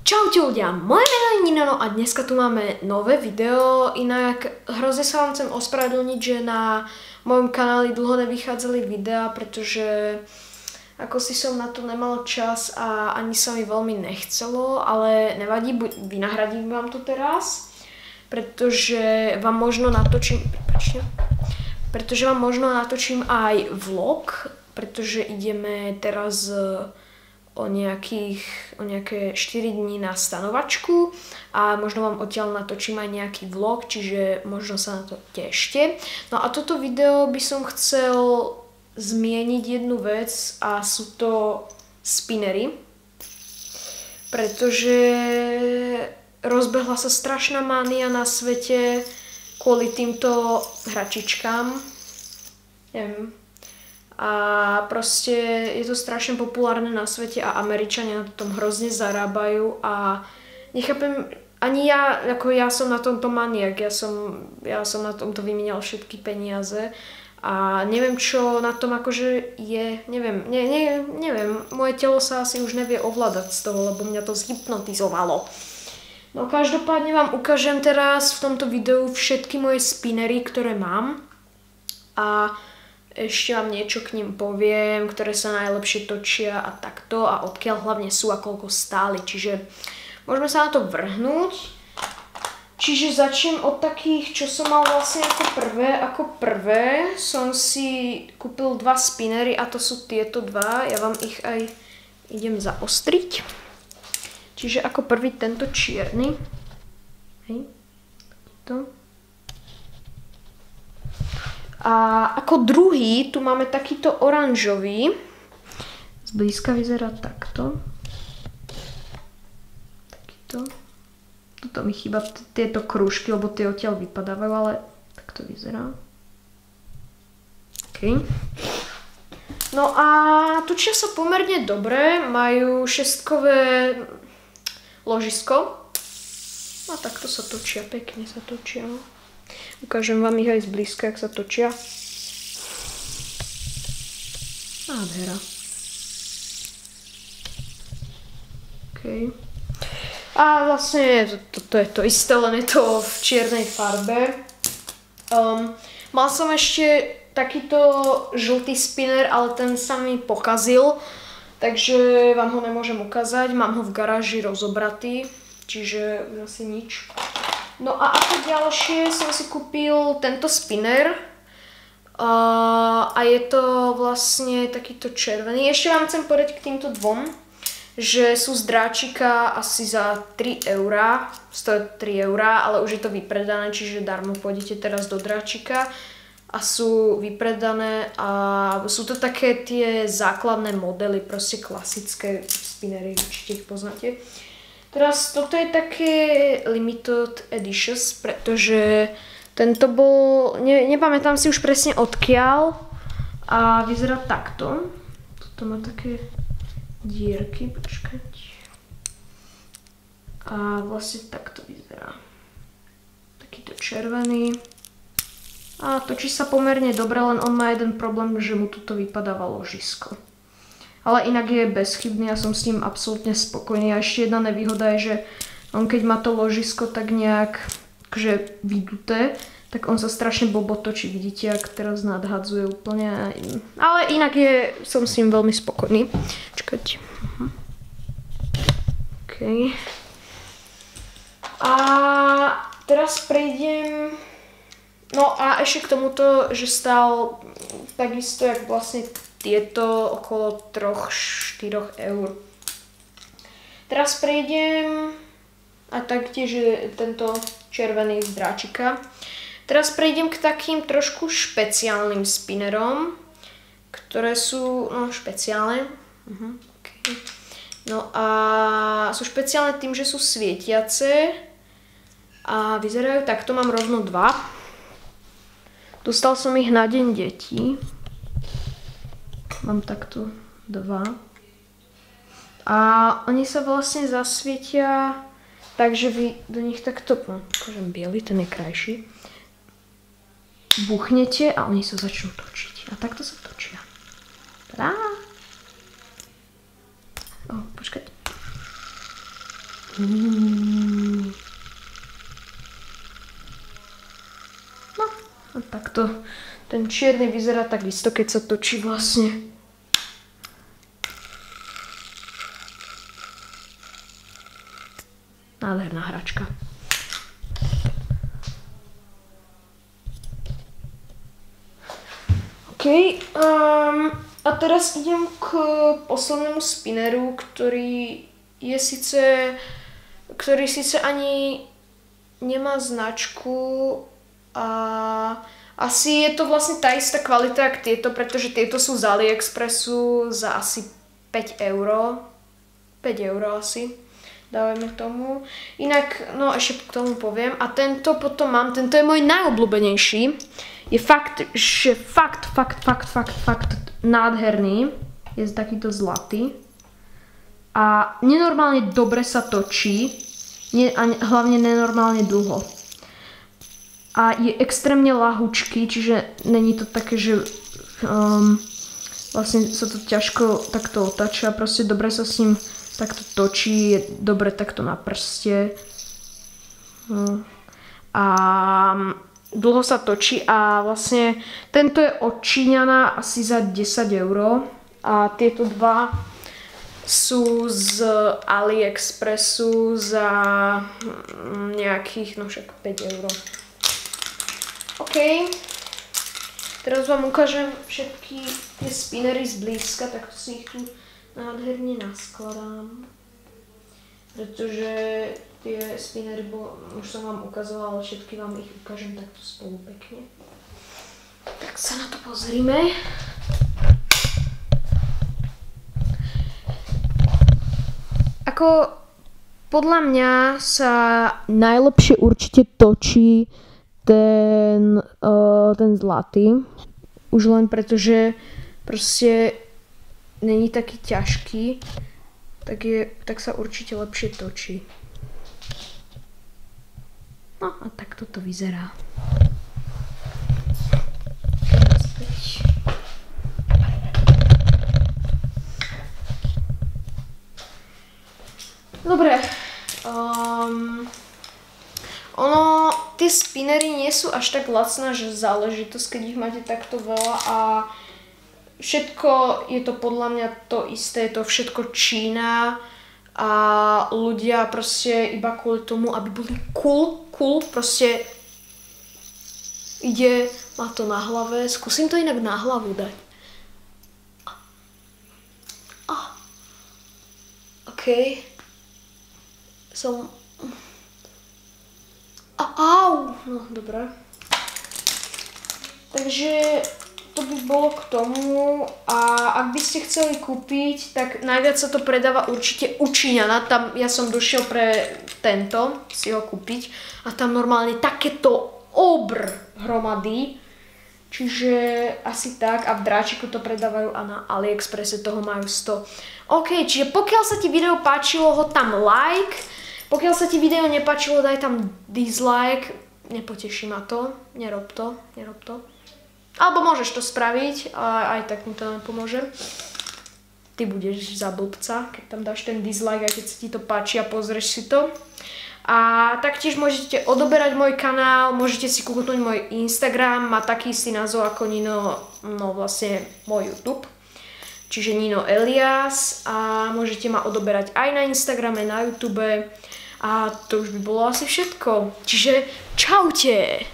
Čaute ľudia, moje meno je Nino a dneska tu máme nové video, inak hrozne sa vám chcem ospravedlniť, že na mojom kanáli dlho nevychádzali videá, pretože ako si som na to nemal čas a ani sa mi veľmi nechcelo, ale nevadí, vynahradím vám to teraz, pretože vám možno natočím, aj vlog, pretože ideme teraz o nejaké 4 dní na stanovačku a možno vám odtiaľ natočím aj nejaký vlog, čiže možno sa na to tešte. No a toto video by som chcel zmieniť jednu vec a sú to spinnery, pretože rozbehla sa strašná mánia na svete kvôli týmto hračičkám. Neviem. A proste je to strašne populárne na svete a Američania na tom hrozne zarábajú a nechápem, ani ja, ako ja som na tomto maniak, ja som na tomto vymienial všetky peniaze a neviem čo na tom akože je, neviem, moje telo sa asi už nevie ovládať z toho, lebo mňa to zhypnotizovalo. No každopádne vám ukážem teraz v tomto videu všetky moje spinnery, ktoré mám a ešte vám niečo k ním poviem, ktoré sa najlepšie točia a takto a odkiaľ hlavne sú a koľko stáli, čiže môžeme sa na to vrhnúť. Čiže začnem od takých, čo som mal vlastne ako prvé som si kúpil dva spinnery a to sú tieto dva, ja vám ich aj idem zaostriť. Čiže ako prvý tento čierny, hej, to. A ako druhý tu máme takýto oranžový. Zblízka vyzerá takto. Takýto. Tuto mi chýba tieto krúžky, lebo tie odtiaľ vypadávajú, ale takto vyzerá. OK. No a točia sa pomerne dobre, majú šestkové ložisko. A takto sa točia, pekne sa točia. Ukážem vám ich aj zblízka, jak sa točia. Nádhera. OK. A vlastne to je to isté, len je to v čiernej farbe. Mal som ešte takýto žltý spinner, ale ten sa mi pokazil, takže vám ho nemôžem ukázať. Mám ho v garáži rozobratý, čiže už asi nič. No a ako ďalšie som si kúpil tento spinner a je to vlastne takýto červený. Ešte vám chcem povedať k týmto dvom, že sú z dráčika asi za 3 eurá, stojí 3 eurá, ale už je to vypredané, čiže darmo pôjdete teraz do dráčika a sú vypredané a sú to také tie základné modely, proste klasické spinnery, určite ich poznáte. Teraz toto je také limited editions, pretože tento bol, nepamätám si už presne odkiaľ a vyzerá takto. Toto má také dierky, počkať. A vlastne takto vyzerá. Takýto červený. A točí sa pomerne dobre, len on má jeden problém, že mu tuto vypadáva ložisko. Ale inak je bezchybný a som s ním absolútne spokojný. A ešte jedna nevýhoda je, že on keď má to ložisko tak nejak akože vyduté, tak on sa strašne blbo točí. Vidíte, ak teraz nadhadzuje úplne. Ale inak som s ním veľmi spokojný. Čakajte. OK. A teraz prejdem. No a ešte k tomuto, že stál takisto, jak vlastne tieto okolo 3-4 eur. Teraz prejdem a taktiež tento červený z dráčika. Teraz prejdem k takým trošku špeciálnym spinnerom, ktoré sú špeciálne. Okay. No a sú špeciálne tým, že sú svietiace a vyzerajú takto, mám rovno dva. Dostal som ich na deň detí. Mám takto dva. A oni sa vlastne zasvietia, takže vy do nich takto, akože biely, ten je krajší, buchnete a oni sa začnú točiť. A takto sa točia. Tadá! Počkať. No, a takto. Ten čierny vyzerá takisto, keď sa točí vlastne. Nádherná hračka. OK. A teraz idem k poslednému spinneru, ktorý síce ani nemá značku a asi je to vlastne tá istá kvalita ako tieto, pretože tieto sú z AliExpressu za asi 5 €. 5 € asi. Dávajme tomu. Inak, no ešte k tomu poviem. A tento potom mám, tento je môj najobľúbenejší. Je fakt nádherný. Je takýto zlatý. A nenormálne dobre sa točí. A hlavne nenormálne dlho. A je extrémne ľahučký, čiže není to také, že vlastne sa to ťažko takto otáča. Proste dobre sa s ním takto točí, je dobre takto na prste. A dlho sa točí a vlastne tento je od Číňana asi za 10 € a tieto dva sú z AliExpressu za nejakých, no však 5 €. OK, teraz vám ukážem všetky tie spinnery zblízka, tak si ich tu nádherne naskladám, pretože tie spinnery už som vám ukazovala, ale všetky vám ich ukážem takto spolu pekne. Tak sa na to pozrime. Ako podľa mňa sa najlepšie určite točí ten zlatý, už len pretože proste není taký ťažký, tak sa určite lepšie točí. No a takto to vyzerá. Dobre. Tie spinnery nie sú až tak lacná, že záležitosť, keď ich máte takto veľa a všetko je to podľa mňa to isté, je to všetko Čína a ľudia proste iba kvôli tomu, aby boli cool, proste má to na hlave, skúsim to inak na hlavu dať. OK. Au! No, dobré. Takže to by bolo k tomu a ak by ste chceli kúpiť, tak najviac sa to predáva určite u Číňana. Tam ja som došiel pre tento si ho kúpiť a tam normálne takéto hromady. Čiže asi tak a v Dráčiku to predávajú a na AliExpresse toho majú 100. OK, čiže pokiaľ sa ti video páčilo, ho tam like. Pokiaľ sa ti video nepáčilo, daj tam dislike. Nepoteší ma to. Nerob to. Alebo môžeš to spraviť, ale aj tak mi to nepomôže. Ty budeš za blbca, keď tam dáš ten dislike, aj keď sa ti to páči a pozrieš si to. A taktiež môžete odoberať môj kanál, môžete si kúknúť môj Instagram, má taký istý názov ako Nino, no vlastne môj YouTube. Čiže Nino Elias a môžete ma odoberať aj na Instagrame, na YouTube a to už by bolo asi všetko. Čiže čaute!